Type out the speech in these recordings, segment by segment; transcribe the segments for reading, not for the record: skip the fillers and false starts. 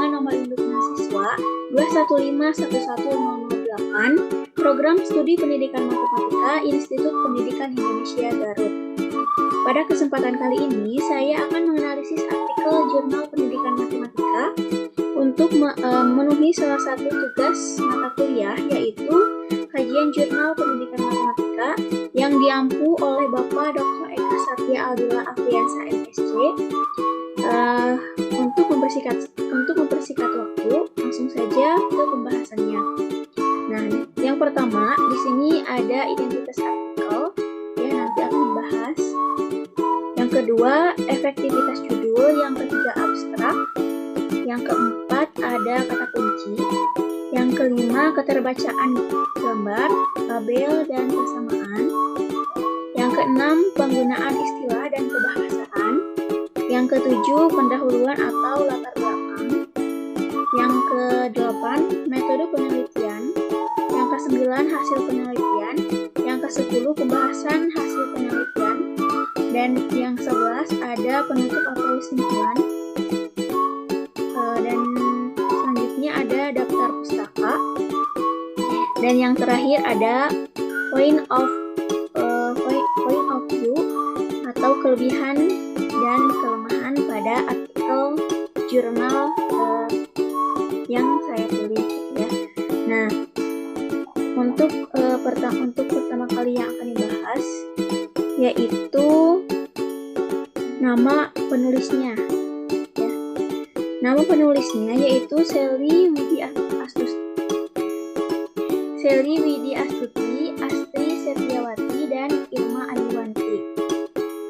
dengan nomor induk mahasiswa 2151108, Program Studi Pendidikan Matematika Institut Pendidikan Indonesia Garut. Pada kesempatan kali ini, saya akan menganalisis artikel Jurnal Pendidikan Matematika untuk memenuhi salah satu tugas mata kuliah, yaitu kajian Jurnal Pendidikan Matematika yang diampu oleh Bapak Dr. Eka Satya Aldila Afriansa MSc. Untuk mempersingkat waktu, langsung saja ke pembahasannya. Nah, yang pertama di sini ada identitas artikel, ya nanti akan dibahas. Yang kedua, efektivitas judul. Yang ketiga, abstrak. Yang keempat, ada kata kunci. Yang kelima, keterbacaan gambar, tabel, dan persamaan. Yang keenam, penggunaan istilah dan kebahasaan. Yang ketujuh, pendahuluan atau latar belakang. Yang kedelapan, metode penelitian. Yang kesembilan, hasil penelitian. Yang kesepuluh, pembahasan hasil penelitian. Dan yang 11 ada penutup atau kesimpulan. Dan selanjutnya ada daftar pustaka. Dan yang terakhir ada point of view atau kelebihan dan kelemahan pada artikel jurnal yang saya tulis, ya. Nah, untuk pertama kali yang akan dibahas yaitu nama penulisnya, ya. Nama penulisnya yaitu Selly Widi Astuti, Astri Setiawati, dan Irma Ayuwanti.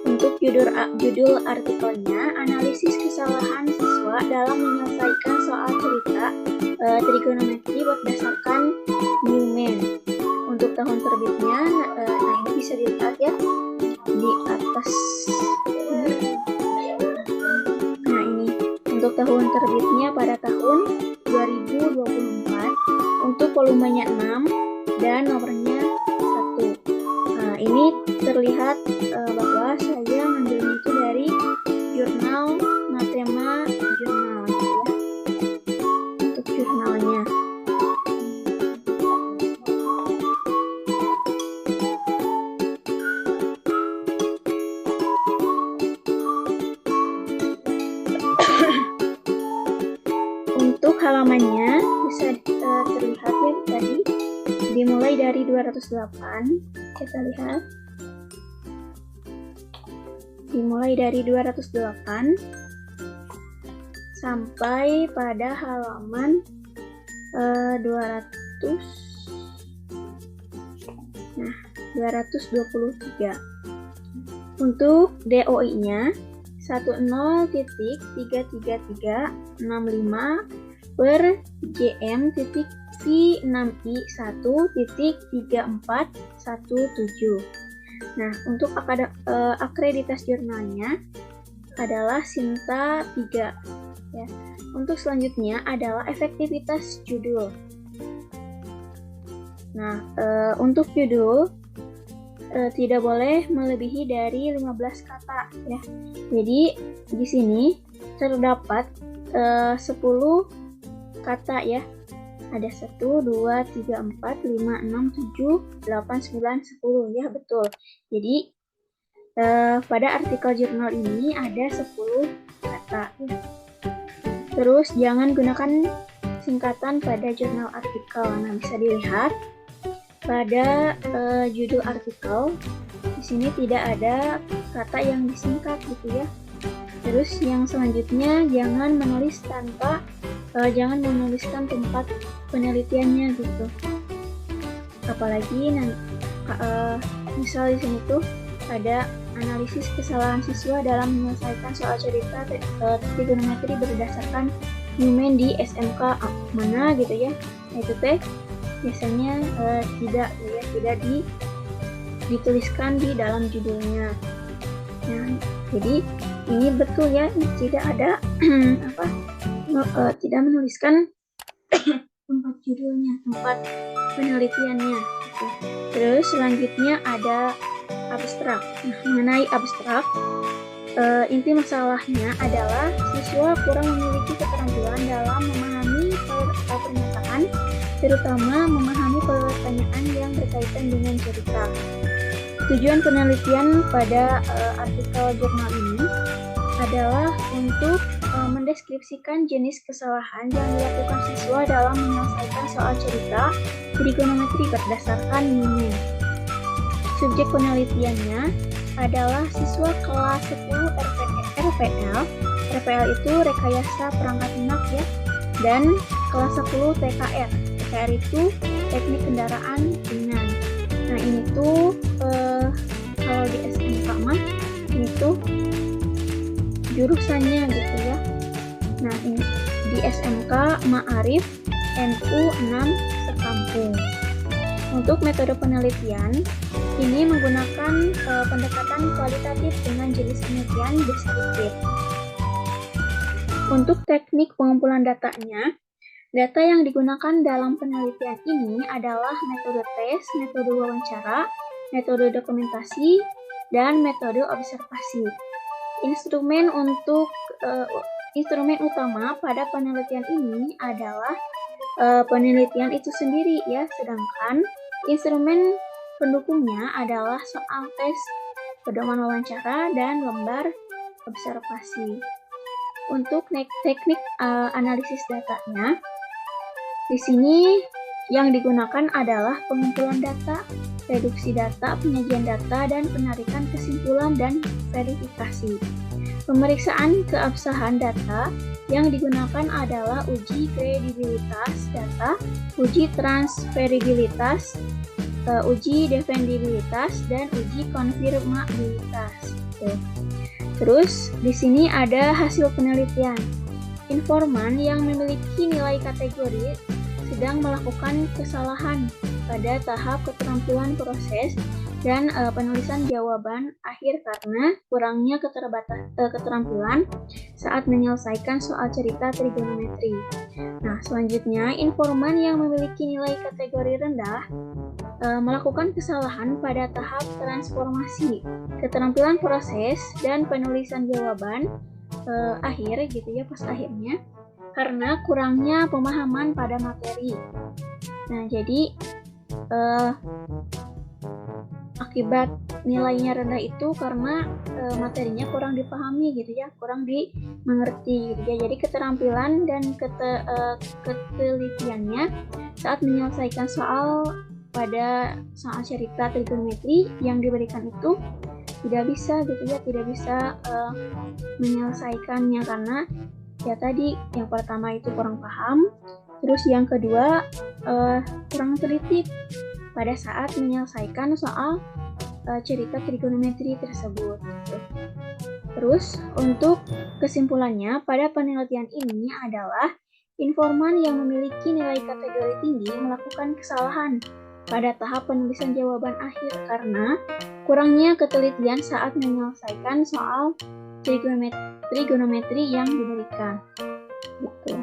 Untuk judul artikelnya, analisis kesalahan siswa dalam menyelesaikan soal cerita trigonometri berdasarkan Newman. Untuk tahun terbitnya, nah ini bisa dilihat ya di atas. Nah ini untuk tahun terbitnya pada tahun 2024. Untuk volumenya 6 dan nomornya 1. Nah ini terlihat bahwa saya mengambilnya itu dari jurnal Matema Jurnal, ya. Untuk jurnalnya. Untuk halamannya bisa terlihat ya tadi, dimulai dari 208. Kita lihat. Dimulai dari 208 sampai pada halaman 223. Untuk DOI-nya 10.335.65/V6I1.3417. Nah, untuk akreditas jurnalnya adalah Sinta 3, ya. Untuk selanjutnya adalah efektivitas judul. Nah, untuk judul tidak boleh melebihi dari 15 kata, ya. Jadi di sini terdapat 10 kata, ya. Ada 1, 2, 3, 4, 5, 6, 7, 8, 9, 10, ya betul. Jadi pada artikel jurnal ini ada 10 kata, ya. Terus jangan gunakan singkatan pada jurnal artikel. Nah, bisa dilihat pada judul artikel di sini tidak ada kata yang disingkat, gitu ya. Terus yang selanjutnya jangan menuliskan tempat penelitiannya, gitu. Apalagi misal di sini tuh ada analisis kesalahan siswa dalam menyelesaikan soal cerita trigonometri berdasarkan Newman di SMK mana, gitu ya. Nah, itu teh biasanya tidak dituliskan di dalam judulnya. Nah, jadi ini betul ya, tidak ada tidak menuliskan tempat judulnya, tempat penelitiannya, gitu. Terus selanjutnya ada abstrak. Nah, mengenai abstrak, inti masalahnya adalah siswa kurang memiliki keterampilan dalam terutama memahami pertanyaan yang berkaitan dengan cerita. Tujuan penelitian pada artikel jurnal ini adalah untuk mendeskripsikan jenis kesalahan yang dilakukan siswa dalam menyelesaikan soal cerita trigonometri berdasarkan Newman. Subjek penelitiannya adalah siswa kelas 10 RPL. RPL itu rekayasa perangkat lunak ya. Dan kelas 10 TKR. TKR itu teknik kendaraan ringan. Nah ini tuh kalau di SMK mah ini tuh jurusannya gitu ya. Nah ini di SMK Ma'arif NU 6 Sekampung. Untuk metode penelitian ini menggunakan pendekatan kualitatif dengan jenis penelitian deskriptif. Untuk teknik pengumpulan datanya, data yang digunakan dalam penelitian ini adalah metode tes, metode wawancara, metode dokumentasi, dan metode observasi. Instrumen utama pada penelitian ini adalah penelitian itu sendiri ya, sedangkan instrumen pendukungnya adalah soal tes, pedoman wawancara, dan lembar observasi. Untuk teknik analisis datanya, di sini yang digunakan adalah pengumpulan data, reduksi data, penyajian data, dan penarikan kesimpulan dan verifikasi. Pemeriksaan keabsahan data yang digunakan adalah uji kredibilitas data, uji transferibilitas, uji defendibilitas, dan uji konfirmabilitas. Terus di sini ada hasil penelitian. Informan yang memiliki nilai kategori sedang melakukan kesalahan pada tahap keterampilan proses dan penulisan jawaban akhir karena kurangnya keterampilan saat menyelesaikan soal cerita trigonometri. Nah, selanjutnya informan yang memiliki nilai kategori rendah melakukan kesalahan pada tahap transformasi, keterampilan proses, dan penulisan jawaban akhir gitu ya, pas akhirnya karena kurangnya pemahaman pada materi. Nah, jadi akibat nilainya rendah itu karena materinya kurang dipahami gitu ya, kurang dimengerti gitu ya. Jadi keterampilan dan ketelitiannya saat menyelesaikan soal pada soal cerita trigonometri yang diberikan itu tidak bisa gitu ya, tidak bisa menyelesaikannya karena ya tadi yang pertama itu kurang paham, terus yang kedua kurang teliti pada saat menyelesaikan soal cerita trigonometri tersebut. Terus untuk kesimpulannya pada penelitian ini adalah informan yang memiliki nilai kategori tinggi melakukan kesalahan pada tahap penulisan jawaban akhir karena kurangnya ketelitian saat menyelesaikan soal trigonometri yang diberikan. Gitu.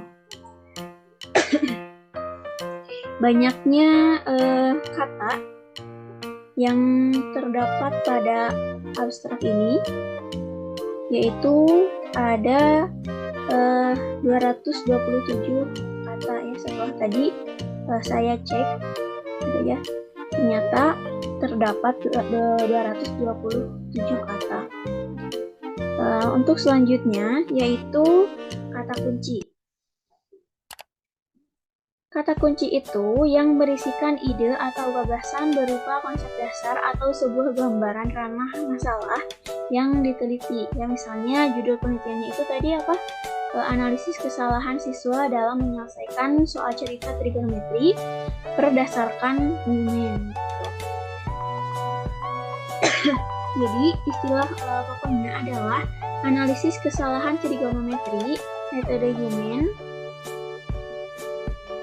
Banyaknya kata yang terdapat pada abstrak ini yaitu ada 227 kata ya, setelah tadi saya cek gitu ya, ternyata terdapat 227 kata. Untuk selanjutnya yaitu kata kunci. Kata kunci itu yang berisikan ide atau gagasan berupa konsep dasar atau sebuah gambaran ranah masalah yang diteliti. Ya, misalnya judul penelitiannya itu tadi apa? Analisis kesalahan siswa dalam menyelesaikan soal cerita trigonometri berdasarkan Newman. Jadi istilah pokoknya adalah analisis kesalahan trigonometri, metode Newman,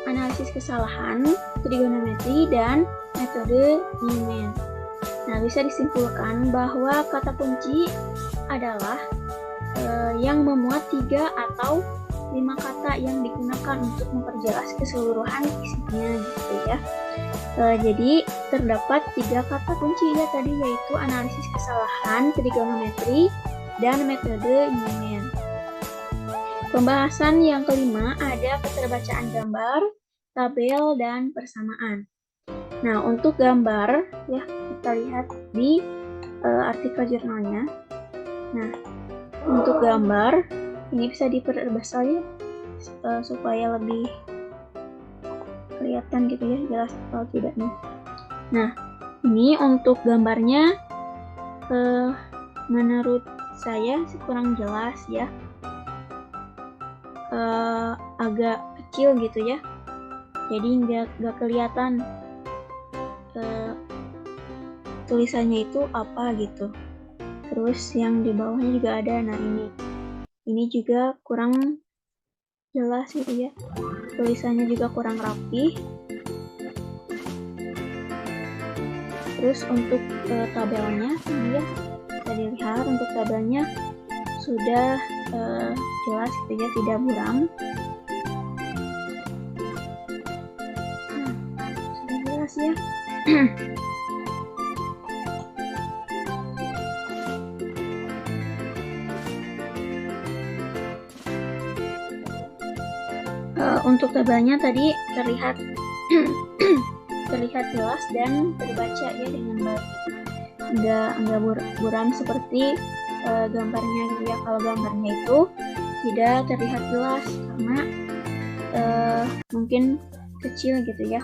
analisis kesalahan trigonometri, dan metode Newman. Nah, bisa disimpulkan bahwa kata kunci adalah yang memuat 3 atau 5 kata yang digunakan untuk memperjelas keseluruhan isinya gitu ya. Jadi terdapat 3 kata kunci ya tadi, yaitu analisis kesalahan trigonometri dan metode Newman. Pembahasan yang kelima ada keterbacaan gambar, tabel, dan persamaan. Nah, untuk gambar ya kita lihat di artikel jurnalnya. Nah, untuk gambar ini bisa diperbesar ya supaya lebih kelihatan gitu ya, jelas atau tidaknya. Nah, ini untuk gambarnya menurut saya kurang jelas ya, agak kecil gitu ya, jadi nggak kelihatan tulisannya itu apa gitu. Terus yang di bawahnya juga ada. Nah, ini juga kurang jelas gitu ya, tulisannya juga kurang rapi. Terus untuk tabelnya ini ya, bisa dilihat untuk tabelnya sudah jelas gitu ya, tidak buram. Nah, sudah jelas ya. Untuk tabelnya tadi terlihat jelas dan terbaca ya dengan baik, nggak buram seperti gambarnya gitu ya. Kalau gambarnya itu tidak terlihat jelas karena mungkin kecil gitu ya.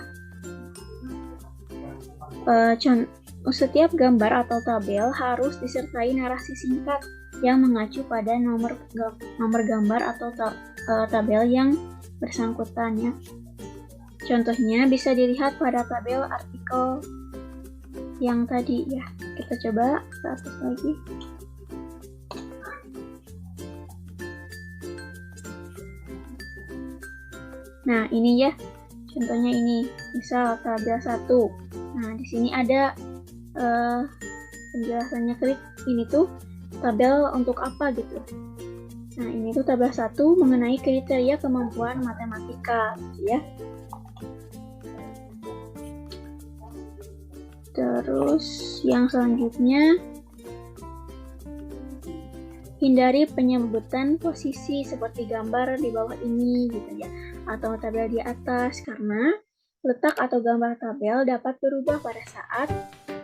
Setiap gambar atau tabel harus disertai narasi singkat yang mengacu pada nomor gambar atau tabel yang bersangkutan ya. Contohnya bisa dilihat pada tabel artikel yang tadi ya. Kita coba ke atas lagi. Nah, ini ya. Contohnya ini, misal tabel 1. Nah, di sini ada penjelasannya, klik ini tuh tabel untuk apa gitu. Nah, ini tuh tabel 1 mengenai kriteria kemampuan matematika gitu ya. Terus yang selanjutnya, hindari penyebutan posisi seperti gambar di bawah ini gitu ya, atau tabel di atas, karena letak atau gambar tabel dapat berubah pada saat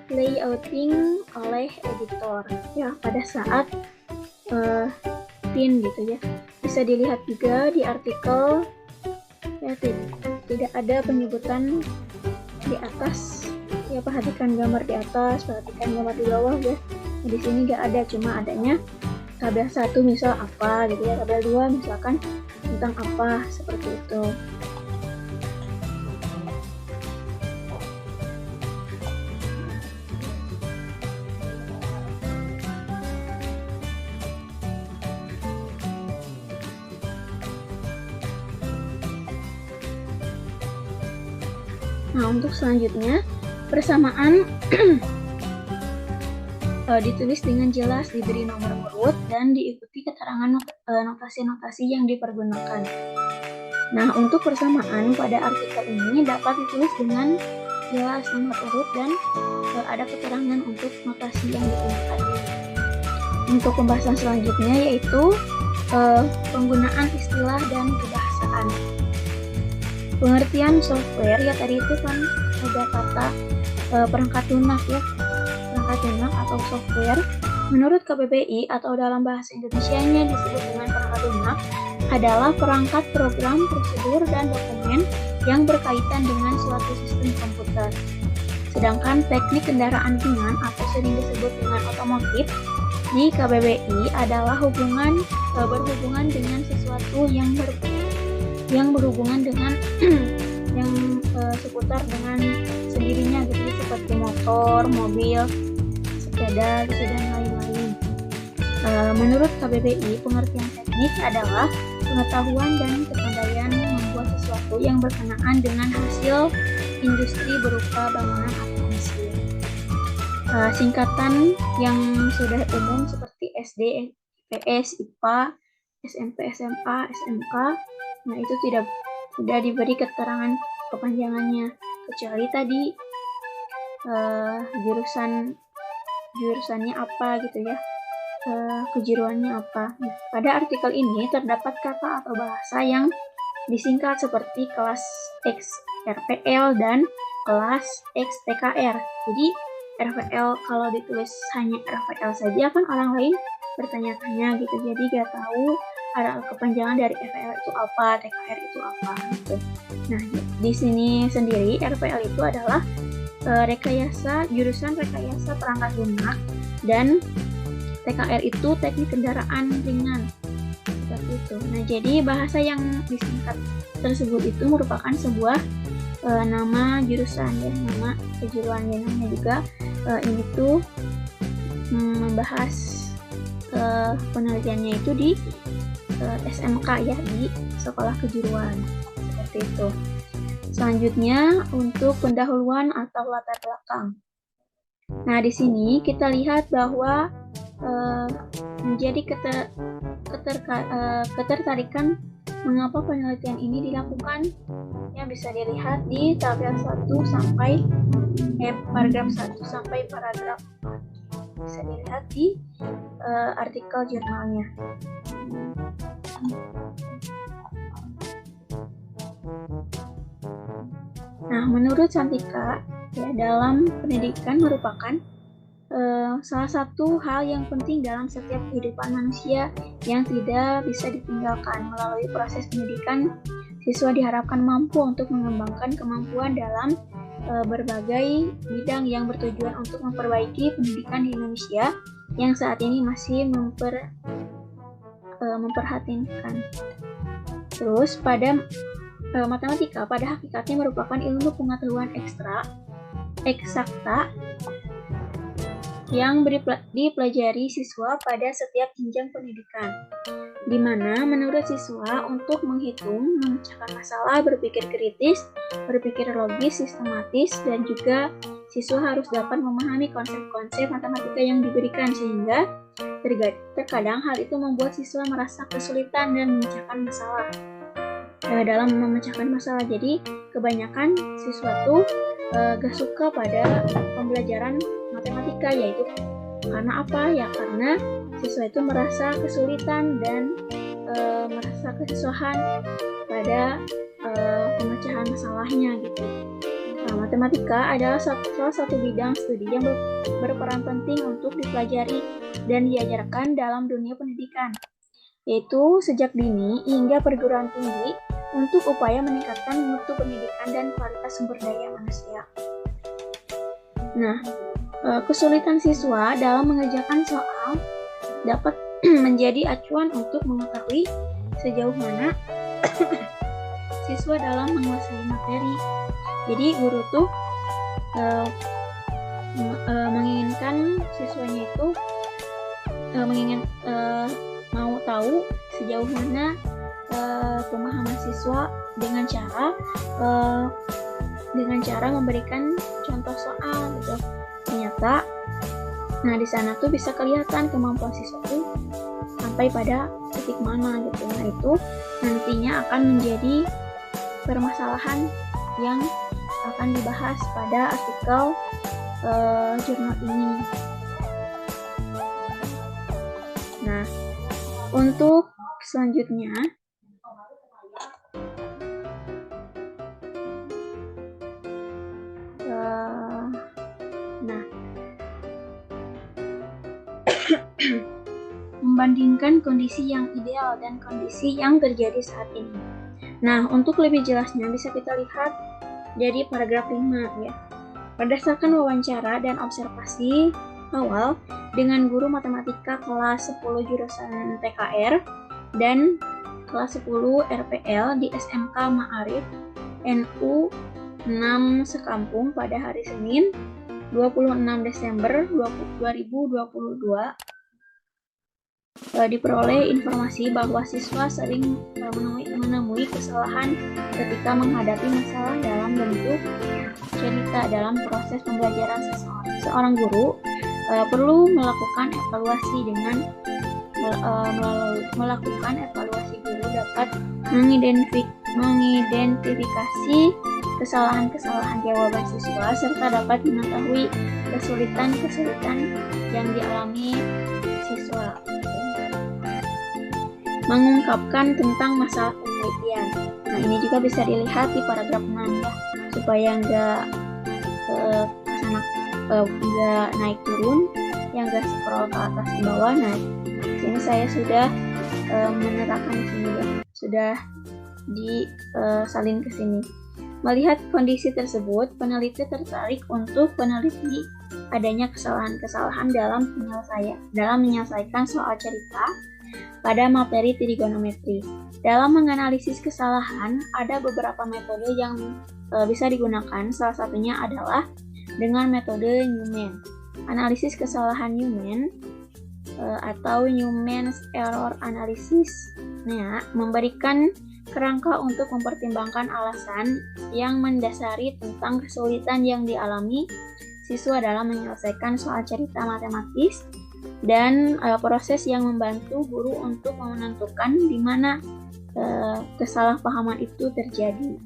layouting oleh editor ya, pada saat pin gitu ya. Bisa dilihat juga di artikel ya, tidak ada penyebutan di atas ya, perhatikan gambar di atas, perhatikan gambar di bawah ya. Nah, di sini nggak ada, cuma adanya tabel 1 misal apa gitu ya, tabel 2 misalkan tentang apa, seperti itu. Nah, untuk selanjutnya, persamaan ditulis dengan jelas, diberi nomor urut, dan diikuti keterangan notasi-notasi yang dipergunakan. Nah, untuk persamaan pada artikel ini dapat ditulis dengan jelas nomor urut dan ada keterangan untuk notasi yang digunakan. Untuk pembahasan selanjutnya yaitu penggunaan istilah dan kebahasaan. Pengertian software ya, tadi itu kan ada kata perangkat lunak ya, perangkat lunak atau software. Menurut KBBI atau dalam bahasa Indonesianya disebut dengan perangkat lunak adalah perangkat program, prosedur, dan dokumen yang berkaitan dengan suatu sistem komputer. Sedangkan teknik kendaraan ringan atau sering disebut dengan otomotif di KBBI adalah berhubungan dengan sesuatu yang berhubungan dengan yang seputar dengan sendirinya gitu, seperti motor, mobil, sepeda gitu, dan lain-lain. Menurut KBBI, pengertian teknik adalah pengetahuan dan kepandaian membuat sesuatu yang berkenaan dengan hasil industri berupa bangunan atau mesin. Singkatan yang sudah umum seperti SD, IPS, IPA, SMP, SMA, SMK, nah itu tidak diberi keterangan kepanjangannya, kecuali tadi jurusannya apa gitu ya, kejuruannya apa. Nah, pada artikel ini terdapat kata atau bahasa yang disingkat seperti kelas X RPL dan kelas X TKR. Jadi RPL kalau ditulis hanya RPL saja kan orang lain bertanya-tanya gitu, jadi gak tahu ada kepanjangan dari RPL itu apa, TKR itu apa gitu. Nah, di sini sendiri RPL itu adalah jurusan rekayasa perangkat lunak, dan TKR itu teknik kendaraan ringan, seperti itu. Nah, jadi bahasa yang disingkat tersebut itu merupakan sebuah nama jurusan ya, nama kejuruan ya, namanya juga ini tuh membahas penelitiannya itu di SMK ya, di sekolah kejuruan, seperti itu. Selanjutnya untuk pendahuluan atau latar belakang. Nah, di sini kita lihat bahwa menjadi ketertarikan mengapa penelitian ini dilakukan ya bisa dilihat di tabel 1 sampai paragraf 1 sampai paragraf 4. Bisa dilihat di artikel jurnalnya. Nah, menurut Santika, ya, dalam pendidikan merupakan salah satu hal yang penting dalam setiap kehidupan manusia yang tidak bisa ditinggalkan. Melalui proses pendidikan, siswa diharapkan mampu untuk mengembangkan kemampuan dalam berbagai bidang yang bertujuan untuk memperbaiki pendidikan di Indonesia yang saat ini masih memperhatinkan. Terus pada matematika pada hakikatnya merupakan ilmu pengetahuan eksakta yang dipelajari siswa pada setiap jenjang pendidikan, di mana menurut siswa untuk menghitung, memecahkan masalah, berpikir kritis, berpikir logis, sistematis, dan juga siswa harus dapat memahami konsep-konsep matematika yang diberikan, sehingga terkadang hal itu membuat siswa merasa kesulitan dan memecahkan masalah. Dalam memecahkan masalah, jadi kebanyakan siswa tuh gak suka pada pembelajaran matematika, yaitu karena apa ya, karena siswa itu merasa kesulitan dan merasa kesusahan pada pemecahan masalahnya gitu. Nah, matematika adalah salah satu bidang studi yang berperan penting untuk dipelajari dan diajarkan dalam dunia pendidikan, yaitu sejak dini hingga perguruan tinggi untuk upaya meningkatkan mutu pendidikan dan kualitas sumber daya manusia. Nah, kesulitan siswa dalam mengerjakan soal dapat menjadi acuan untuk mengetahui sejauh mana siswa dalam menguasai materi. Jadi guru tuh menginginkan siswanya itu mau tahu sejauh mana pemahaman siswa dengan cara memberikan contoh soal gitu. Ternyata, nah di sana tuh bisa kelihatan kemampuan siswa tuh sampai pada titik mana gitu. Nah itu nantinya akan menjadi permasalahan yang akan dibahas pada artikel jurnal ini. Nah, untuk selanjutnya membandingkan kondisi yang ideal dan kondisi yang terjadi saat ini. Nah, untuk lebih jelasnya bisa kita lihat dari paragraf 5 ya. Berdasarkan wawancara dan observasi awal dengan guru matematika kelas 10 jurusan TKR dan kelas 10 RPL di SMK Ma'arif NU 6 Sekampung pada hari Senin 26 Desember 2022 diperoleh informasi bahwa siswa sering menemui kesalahan ketika menghadapi masalah dalam bentuk cerita dalam proses pembelajaran seorang guru perlu melakukan evaluasi dengan melakukan evaluasi guru dapat mengidentifikasi kesalahan-kesalahan jawaban siswa serta dapat mengetahui kesulitan-kesulitan yang dialami siswa. Mengungkapkan tentang masalah penelitian. Nah, Nah, ini juga bisa dilihat di paragraf 6 ya, supaya nggak nggak naik turun, yang nggak scroll ke atas ke bawah. Nah, ini saya sudah menerapkan di sini ya, sudah disalin ke sini. Melihat kondisi tersebut, peneliti tertarik untuk meneliti adanya kesalahan-kesalahan dalam menyelesaikan soal cerita pada materi trigonometri. Dalam menganalisis kesalahan, ada beberapa metode yang bisa digunakan. Salah satunya adalah dengan metode Newman. Analisis kesalahan Newman atau Newman's Error Analysis memberikan kerangka untuk mempertimbangkan alasan yang mendasari tentang kesulitan yang dialami siswa dalam menyelesaikan soal cerita matematis dan proses yang membantu guru untuk menentukan di mana kesalahpahaman itu terjadi.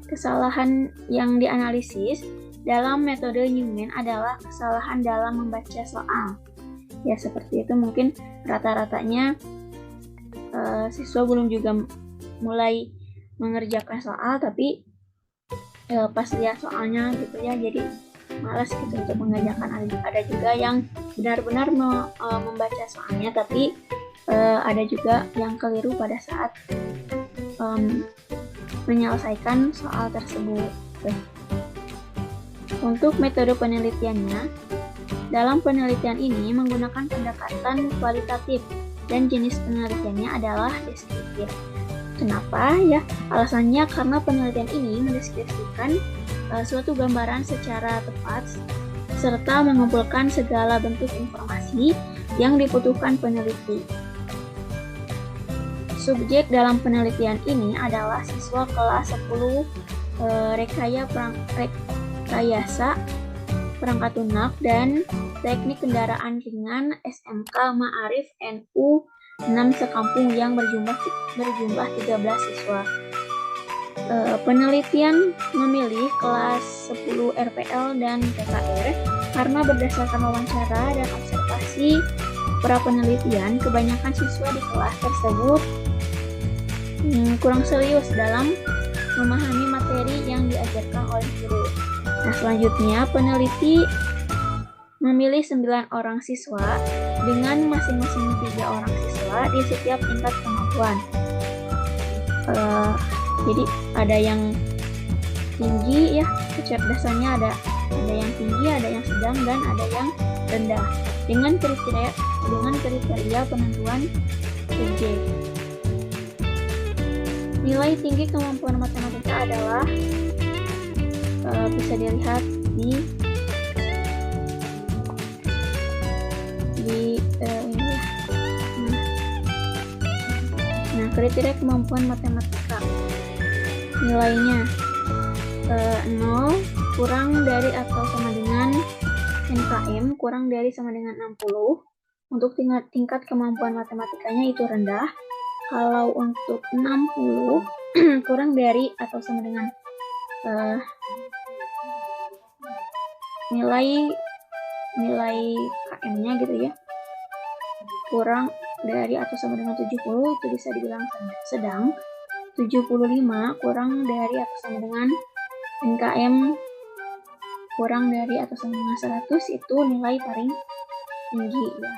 Kesalahan yang dianalisis dalam metode Newman adalah kesalahan dalam membaca soal. Ya, seperti itu, mungkin rata-ratanya siswa belum juga mulai mengerjakan soal, tapi pas lihat soalnya gitu ya, jadi malas gitu untuk mengerjakan. Ada juga yang benar-benar membaca soalnya, tapi ada juga yang keliru pada saat menyelesaikan soal tersebut. Untuk metode penelitiannya, dalam penelitian ini menggunakan pendekatan kualitatif dan jenis penelitiannya adalah deskriptif. Kenapa ya? Alasannya karena penelitian ini mendeskripsikan suatu gambaran secara tepat serta mengumpulkan segala bentuk informasi yang dibutuhkan peneliti. Subjek dalam penelitian ini adalah siswa kelas 10 rekayasa perangkat lunak dan teknik kendaraan ringan SMK Ma'arif NU 6 sekampung yang berjumlah 13 siswa. Penelitian memilih kelas 10 RPL dan PKR karena berdasarkan wawancara dan observasi pra-penelitian, kebanyakan siswa di kelas tersebut kurang serius dalam memahami materi yang diajarkan oleh guru. Nah, selanjutnya peneliti memilih 9 orang siswa dengan masing-masing 3 orang siswa di setiap tingkat kemampuan. Jadi ada yang tinggi ya, kecerdasannya ada yang tinggi, ada yang sedang, dan ada yang rendah. Dengan kriteria penentuan subjek. Nilai tinggi kemampuan matematika adalah bisa dilihat di ini ya. Nah, kriteria kemampuan matematika nilainya 0 kurang dari atau sama dengan NKM kurang dari sama dengan 60. Untuk tingkat kemampuan matematikanya itu rendah. Kalau untuk 60 kurang dari atau sama dengan nilai KM-nya gitu ya, kurang dari atau sama dengan 70, itu bisa dibilang sedang. 75 kurang dari atau sama dengan NKM kurang dari atau sama dengan 100, itu nilai paling tinggi ya.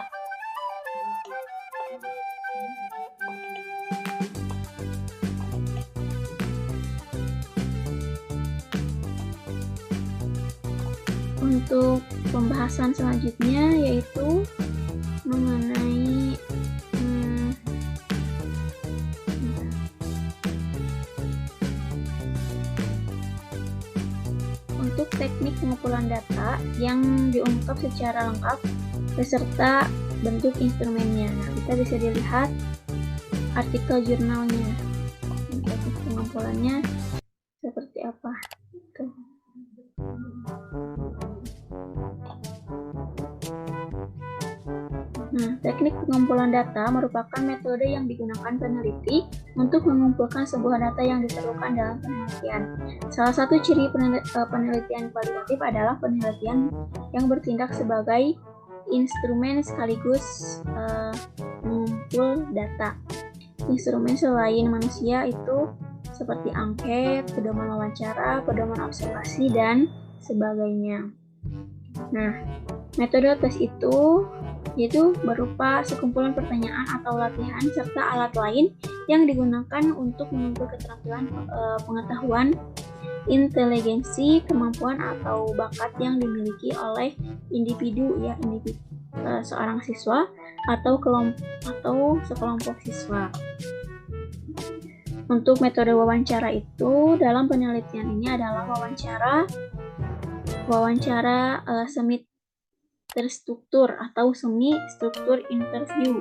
Untuk pembahasan selanjutnya yaitu mengenai untuk teknik pengumpulan data yang diungkap secara lengkap beserta bentuk instrumennya. Nah, kita bisa dilihat artikel jurnalnya. Teknik pengumpulannya seperti apa? Tuh. Nah, teknik pengumpulan data merupakan metode yang digunakan peneliti untuk mengumpulkan sebuah data yang diperlukan dalam penelitian. Salah satu ciri penelitian kualitatif adalah penelitian yang bertindak sebagai instrumen sekaligus mengumpul data. Instrumen selain manusia itu seperti angket, pedoman wawancara, pedoman observasi, dan sebagainya. Nah, metode tes itu yaitu berupa sekumpulan pertanyaan atau latihan serta alat lain yang digunakan untuk mengukur keterampilan pengetahuan, inteligensi, kemampuan atau bakat yang dimiliki oleh individu seorang siswa atau sekelompok siswa. Untuk metode wawancara itu dalam penelitian ini adalah wawancara semi terstruktur atau semi struktur interview.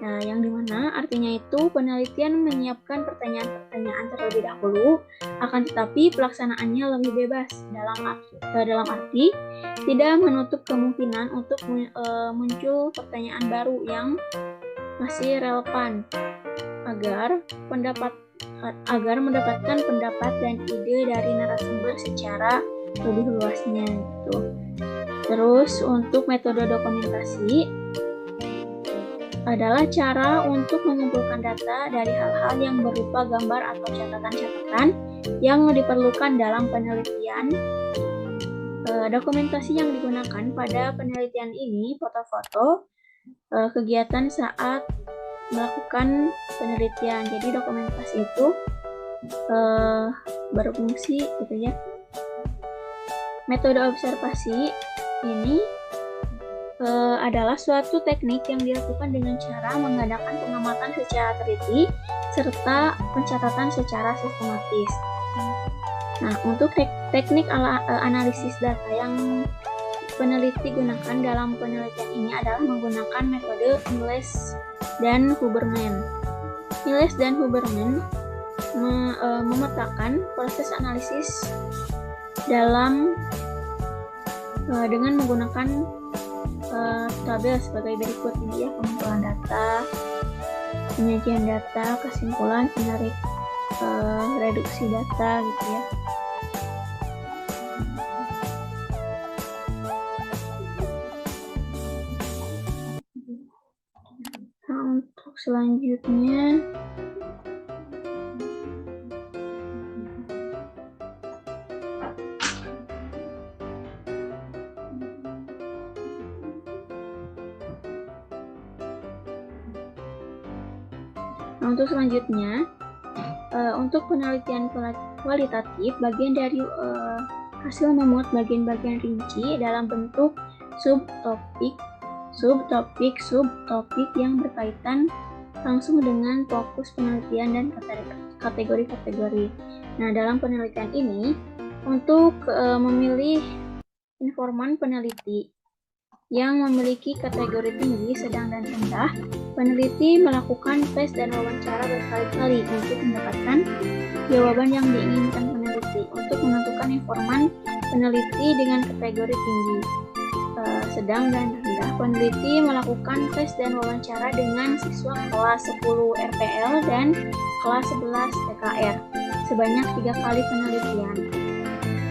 Nah, yang dimana artinya itu penelitian menyiapkan pertanyaan-pertanyaan terlebih dahulu, akan tetapi pelaksanaannya lebih bebas dalam arti tidak menutup kemungkinan untuk muncul pertanyaan baru yang masih relevan agar mendapatkan pendapat dan ide dari narasumber secara lebih luasnya gitu. Terus untuk metode dokumentasi adalah cara untuk mengumpulkan data dari hal-hal yang berupa gambar atau catatan-catatan yang diperlukan dalam penelitian. Dokumentasi yang digunakan pada penelitian ini foto-foto kegiatan saat melakukan penelitian. Jadi dokumentasi itu berfungsi gitu ya. Metode observasi ini adalah suatu teknik yang dilakukan dengan cara mengadakan pengamatan secara teliti serta pencatatan secara sistematis. Nah, untuk teknik analisis data yang peneliti gunakan dalam penelitian ini adalah menggunakan metode Miles dan Huberman. Miles dan Huberman memetakan proses analisis dengan menggunakan tabel sebagai berikut ini ya: pengumpulan data, penyajian data, kesimpulan, reduksi data gitu ya. Nah, untuk selanjutnya untuk penelitian kualitatif, bagian dari hasil memuat bagian-bagian rinci dalam bentuk subtopik yang berkaitan langsung dengan fokus penelitian dan kategori-kategori. Nah, dalam penelitian ini untuk memilih informan peneliti yang memiliki kategori tinggi, sedang, dan rendah, peneliti melakukan tes dan wawancara berkali-kali untuk mendapatkan jawaban yang diinginkan peneliti. Untuk menentukan informan peneliti dengan kategori tinggi, sedang, dan rendah, peneliti melakukan tes dan wawancara dengan siswa kelas 10 RPL dan kelas 11 TKR sebanyak 3 kali penelitian.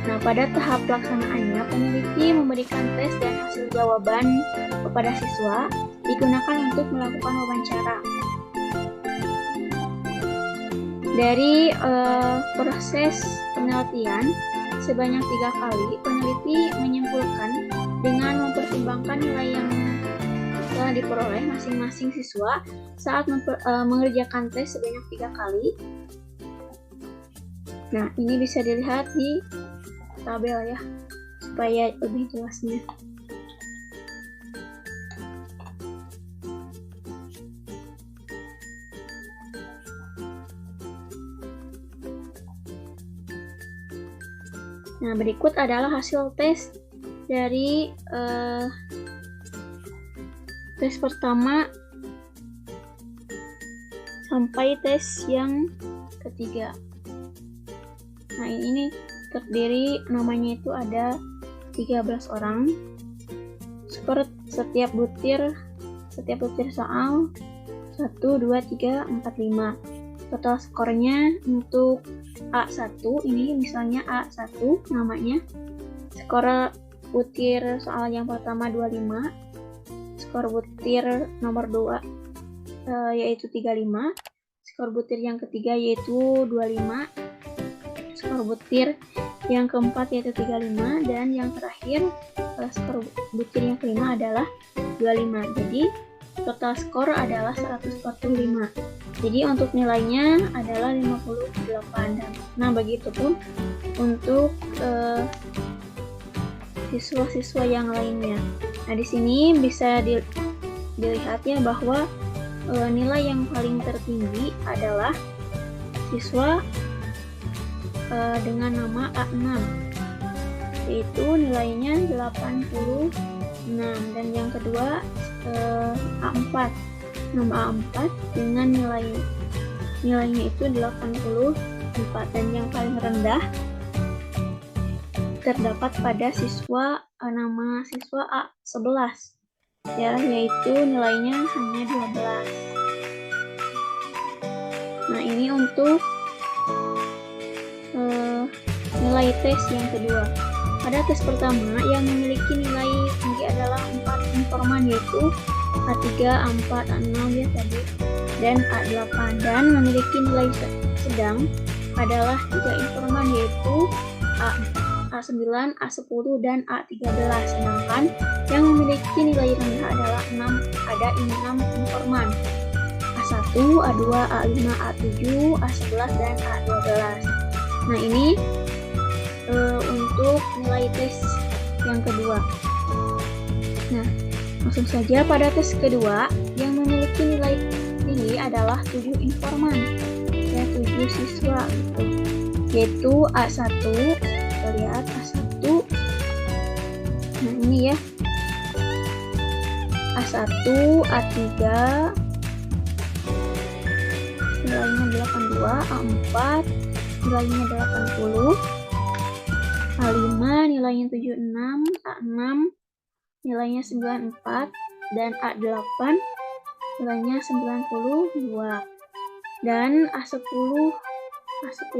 Nah, pada tahap pelaksanaannya, peneliti memberikan tes dan hasil jawaban kepada siswa digunakan untuk melakukan wawancara. Dari proses penelitian sebanyak 3 kali, peneliti menyimpulkan dengan mempertimbangkan nilai yang telah diperoleh masing-masing siswa saat mengerjakan tes sebanyak 3 kali. Nah, ini bisa dilihat di tabel ya, supaya lebih jelasnya. Nah, berikut adalah hasil tes dari tes pertama sampai tes yang ketiga. Nah, ini terdiri, namanya itu ada 13 orang. Skor setiap butir soal 1, 2, 3, 4, 5. Total skornya untuk A1, ini misalnya A1 namanya. Skor butir soal yang pertama 25. Skor butir nomor 2 yaitu 35. skor butir yang ketiga yaitu 25, skor butir yang keempat yaitu 35, dan yang terakhir skor butir yang kelima adalah 25. Jadi total skor adalah 145. Jadi untuk nilainya adalah 58. Nah, begitupun untuk siswa-siswa yang lainnya. Nah, di sini bisa dilihat ya bahwa nilai yang paling tertinggi adalah siswa dengan nama A6, yaitu nilainya 86, dan yang kedua A4. Nama A4 dengan nilainya itu 84, dan yang paling rendah terdapat pada nama siswa A11 ya, yaitu nilainya hanya 12. Nah, ini untuk nilai tes yang kedua. Pada tes pertama yang memiliki nilai tinggi adalah 4 informan, yaitu A3, A4, A6 ya tadi, dan A8, dan memiliki nilai sedang adalah 3 informan, yaitu A9, A10, dan A13. Sedangkan yang memiliki nilai rendah adalah 6 informan, A1, A2, A5, A7, A11, dan A12. Nah, ini untuk nilai tes yang kedua. Nah, langsung saja pada tes kedua yang memiliki nilai tinggi adalah 7 informan, ya 7 siswa gitu. Yaitu A1, kita lihat A1. Nah, ini ya. A1, A3 nilainya 82, A4 nilainya 80, A5 nilainya 76, A6 nilainya 94, dan A8 nilainya 92, dan A10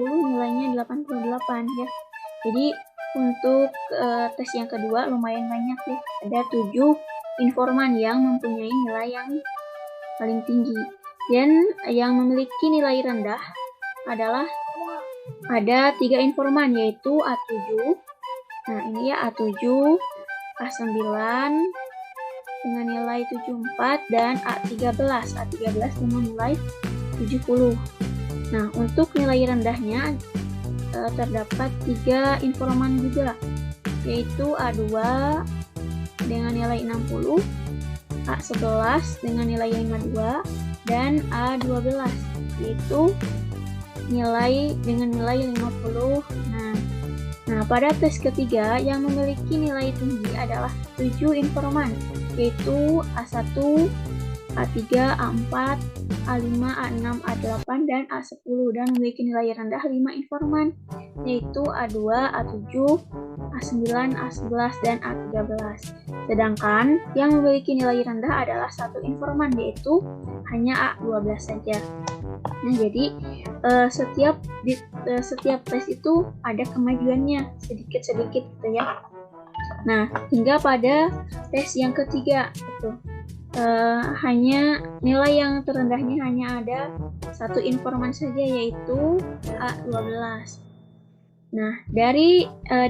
nilainya 88 ya. Jadi untuk tes yang kedua lumayan banyak ya, ada 7 informan yang mempunyai nilai yang paling tinggi, dan yang memiliki nilai rendah adalah ada 3 informan, yaitu A7. Nah, ini ya A7, A9 dengan nilai 74, dan A13 dengan nilai 70. Nah, untuk nilai rendahnya terdapat 3 informan juga, yaitu A2 dengan nilai 60, A11 dengan nilai 52, dan A12 yaitu dengan nilai 50. Nah, pada tes ketiga yang memiliki nilai tinggi adalah 7 informan, yaitu A1, A3, A4, A5, A6, A8, dan A10, dan memiliki nilai rendah 5 informan, yaitu A2, A7, A9, A11, dan A13. Sedangkan yang memiliki nilai rendah adalah 1 informan, yaitu hanya A12 saja. Nah, jadi setiap tes itu ada kemajuannya sedikit-sedikit gitu ya. Nah, hingga pada tes yang ketiga itu hanya nilai yang terendahnya hanya ada 1 informan saja, yaitu A12. Nah,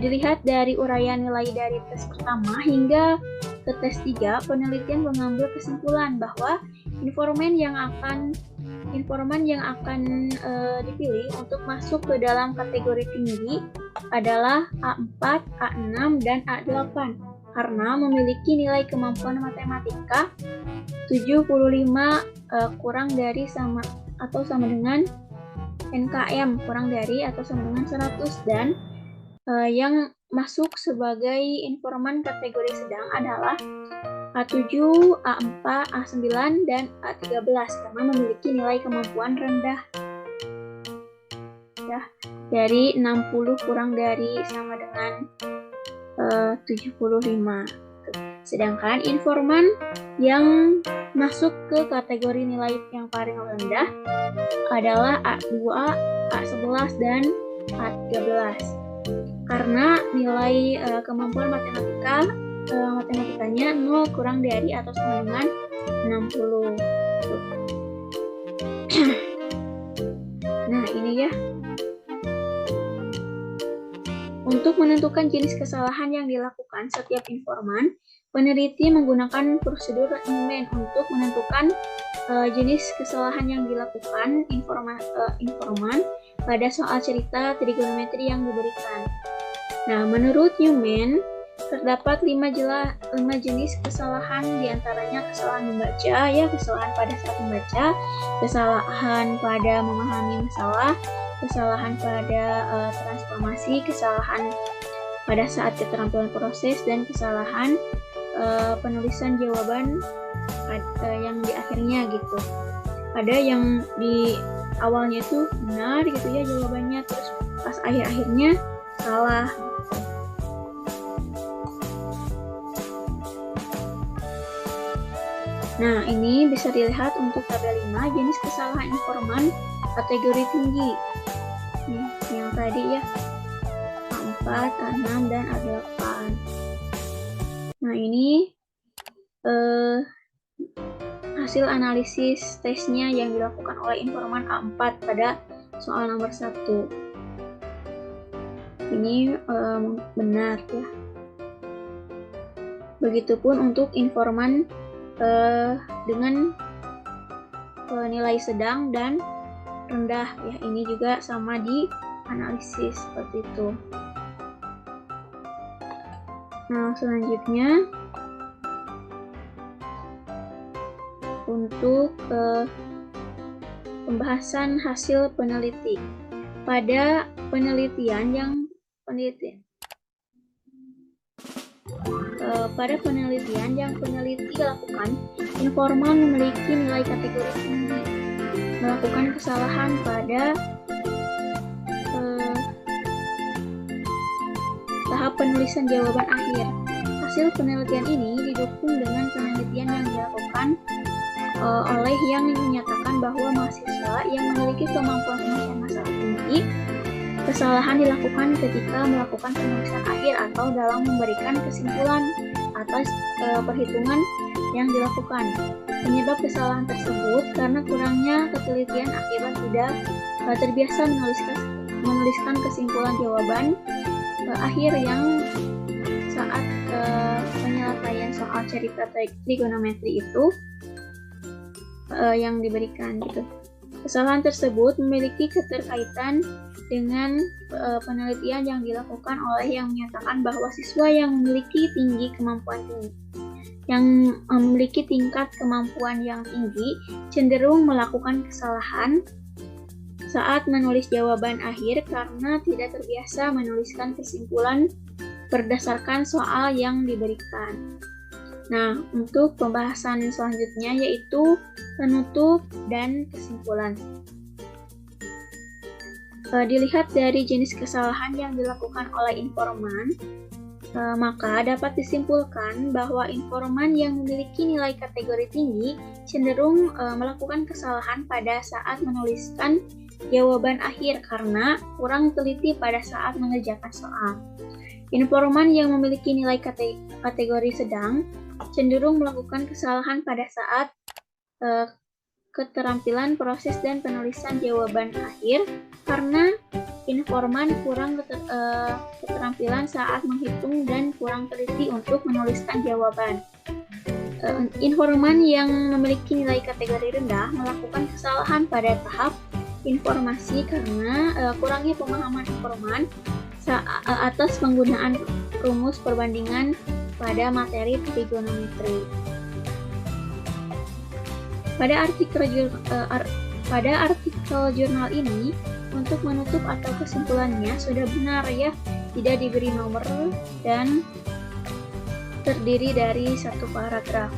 dilihat dari uraian nilai dari tes pertama hingga ke tes 3, penelitian mengambil kesimpulan bahwa informan yang akan dipilih untuk masuk ke dalam kategori tinggi adalah A4, A6, dan A8 karena memiliki nilai kemampuan matematika 75 kurang dari sama dengan NKM kurang dari atau sama dengan 100, dan yang masuk sebagai informan kategori sedang adalah A7, A4, A9, dan A13 karena memiliki nilai kemampuan rendah ya, dari 60 kurang dari sama dengan 75. Sedangkan informan yang masuk ke kategori nilai yang paling rendah adalah A2, A11, dan A13 karena nilai kemampuan matematikanya 0 kurang dari atau sama dengan 60. ya. Untuk menentukan jenis kesalahan yang dilakukan setiap informan, peneliti menggunakan prosedur Newman untuk menentukan jenis kesalahan yang dilakukan informan pada soal cerita trigonometri yang diberikan. Nah, menurut Newman, terdapat 5 jenis kesalahan, diantaranya kesalahan membaca, ya, kesalahan pada saat membaca, kesalahan pada memahami masalah, kesalahan pada transformasi, kesalahan pada saat keterampilan proses, dan kesalahan penulisan jawaban yang di akhirnya gitu. Ada yang di awalnya itu benar gitu ya jawabannya, terus pas akhir-akhirnya salah. Nah, ini bisa dilihat untuk tabel 5 jenis kesalahan informan kategori tinggi. Nih, yang tadi ya, A4, A6, dan A8. Nah, ini hasil analisis tesnya yang dilakukan oleh informan A4 pada soal nomor 1. Ini benar ya. Begitupun untuk informan dengan nilai sedang dan rendah ya, ini juga sama di analisis seperti itu. Nah, selanjutnya untuk pembahasan hasil peneliti. Pada penelitian yang peneliti lakukan, informan memiliki nilai kategori tinggi, melakukan kesalahan pada tahap penulisan jawaban akhir. Hasil penelitian ini didukung dengan penelitian yang dilakukan oleh yang menyatakan bahwa mahasiswa yang memiliki kemampuan penyelesaian masalah tinggi, kesalahan dilakukan ketika melakukan penulisan akhir atau dalam memberikan kesimpulan atas perhitungan yang dilakukan. Penyebab kesalahan tersebut karena kurangnya ketelitian akibat tidak terbiasa menuliskan kesimpulan jawaban akhir yang saat penyelesaian soal cerita trigonometri itu yang diberikan gitu. Kesalahan tersebut memiliki keterkaitan dengan penelitian yang dilakukan oleh yang menyatakan bahwa siswa yang memiliki tingkat kemampuan yang tinggi cenderung melakukan kesalahan saat menulis jawaban akhir karena tidak terbiasa menuliskan kesimpulan berdasarkan soal yang diberikan. Nah, untuk pembahasan selanjutnya yaitu penutup dan kesimpulan. Dilihat dari jenis kesalahan yang dilakukan oleh informan, maka dapat disimpulkan bahwa informan yang memiliki nilai kategori tinggi cenderung melakukan kesalahan pada saat menuliskan jawaban akhir karena kurang teliti pada saat mengerjakan soal. Informan yang memiliki nilai kategori sedang cenderung melakukan kesalahan pada saat keterampilan proses dan penulisan jawaban akhir karena informan kurang keterampilan saat menghitung dan kurang teliti untuk menuliskan jawaban. Informan yang memiliki nilai kategori rendah melakukan kesalahan pada tahap informasi karena kurangnya pemahaman informan atas penggunaan rumus perbandingan pada materi trigonometri. Pada artikel jurnal ini, untuk menutup atau kesimpulannya sudah benar ya, tidak diberi nomor dan terdiri dari satu paragraf.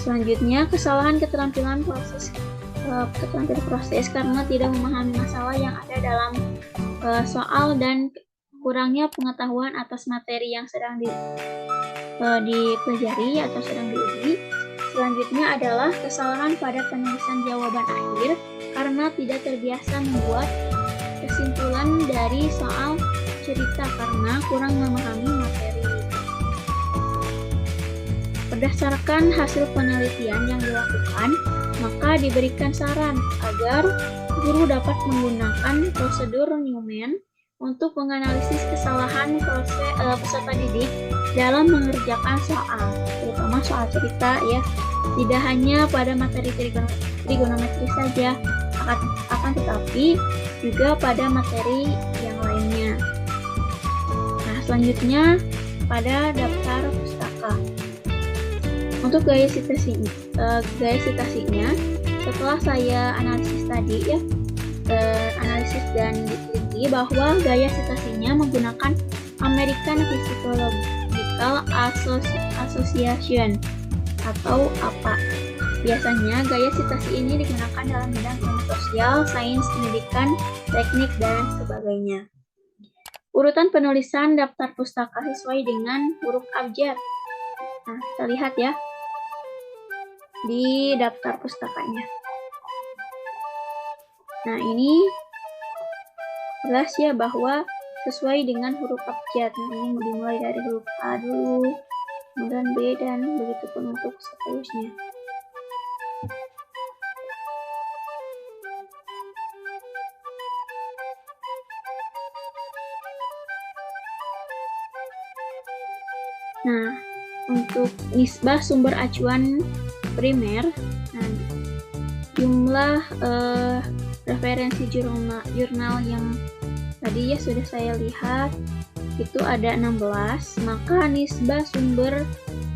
Selanjutnya, kesalahan keterampilan proses karena tidak memahami masalah yang ada dalam soal dan kurangnya pengetahuan atas materi yang sedang dipelajari atau sedang diuji. Selanjutnya adalah kesalahan pada penulisan jawaban akhir karena tidak terbiasa membuat kesimpulan dari soal cerita karena kurang memahami materi. Berdasarkan hasil penelitian yang dilakukan, maka diberikan saran agar guru dapat menggunakan prosedur Newman untuk menganalisis kesalahan peserta didik dalam mengerjakan soal, terutama soal cerita ya. Tidak hanya pada materi trigonometri saja, akan tetapi juga pada materi yang lainnya. Nah, selanjutnya pada daftar pustaka. Untuk gaya citasinya, setelah saya analisis tadi ya, analisis dan diteliti bahwa gaya citasinya menggunakan American Psychological Association atau APA. Biasanya gaya citasi ini digunakan dalam bidang ilmu sosial, sains, pendidikan, teknik, dan sebagainya. Urutan penulisan daftar pustaka sesuai dengan huruf abjad. Nah, kita lihat ya di daftar pustakanya. Nah, ini jelas ya bahwa sesuai dengan huruf abjad. Nah, ini dimulai dari huruf A dulu, kemudian B, dan begitu pun untuk seterusnya. Nah, untuk nisbah sumber acuan primer, nah, jumlah referensi jurnal yang tadi ya sudah saya lihat itu ada 16, maka nisbah sumber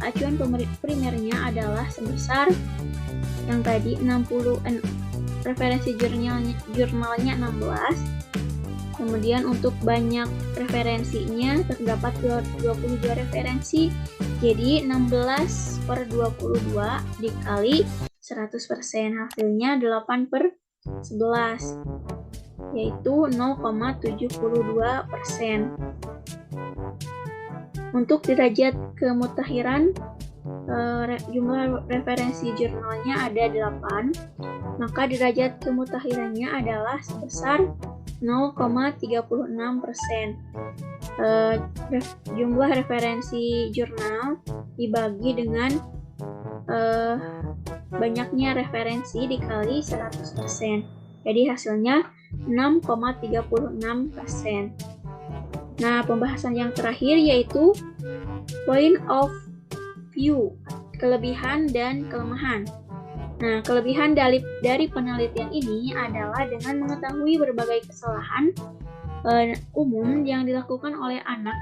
acuan primernya adalah sebesar yang tadi 60, referensi jurnalnya 16. Kemudian untuk banyak referensinya terdapat 22 referensi, jadi 16/22 dikali 100%, hasilnya 8/11, yaitu 0,72%. Untuk derajat kemutahiran, jumlah referensi jurnalnya ada 8, maka derajat kemutahirannya adalah sebesar 0,36%. Jumlah referensi jurnal dibagi dengan banyaknya referensi dikali 100%. Jadi hasilnya 6,36%. Nah, pembahasan yang terakhir yaitu point of view, kelebihan dan kelemahan. Nah, kelebihan dari penelitian ini adalah dengan mengetahui berbagai kesalahan umum yang dilakukan oleh anak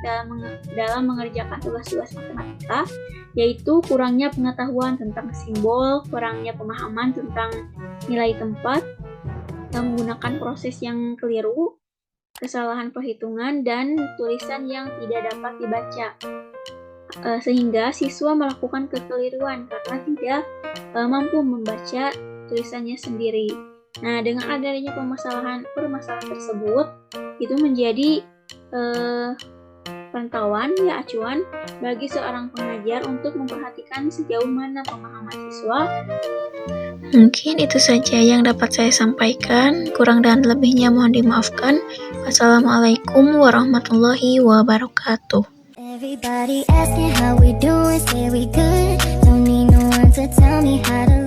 dalam mengerjakan tugas-tugas matematika, yaitu kurangnya pengetahuan tentang simbol, kurangnya pemahaman tentang nilai tempat, yang menggunakan proses yang keliru, kesalahan perhitungan, dan tulisan yang tidak dapat dibaca. Sehingga siswa melakukan kekeliruan karena tidak mampu membaca tulisannya sendiri. Nah, dengan adanya permasalahan tersebut, itu menjadi pantauan ya acuan bagi seorang pengajar untuk memperhatikan sejauh mana pemahaman siswa. Mungkin itu saja yang dapat saya sampaikan. Kurang dan lebihnya mohon dimaafkan. Wassalamualaikum warahmatullahi wabarakatuh. Everybody asking how we doing, say we good. Don't need no one to tell me how to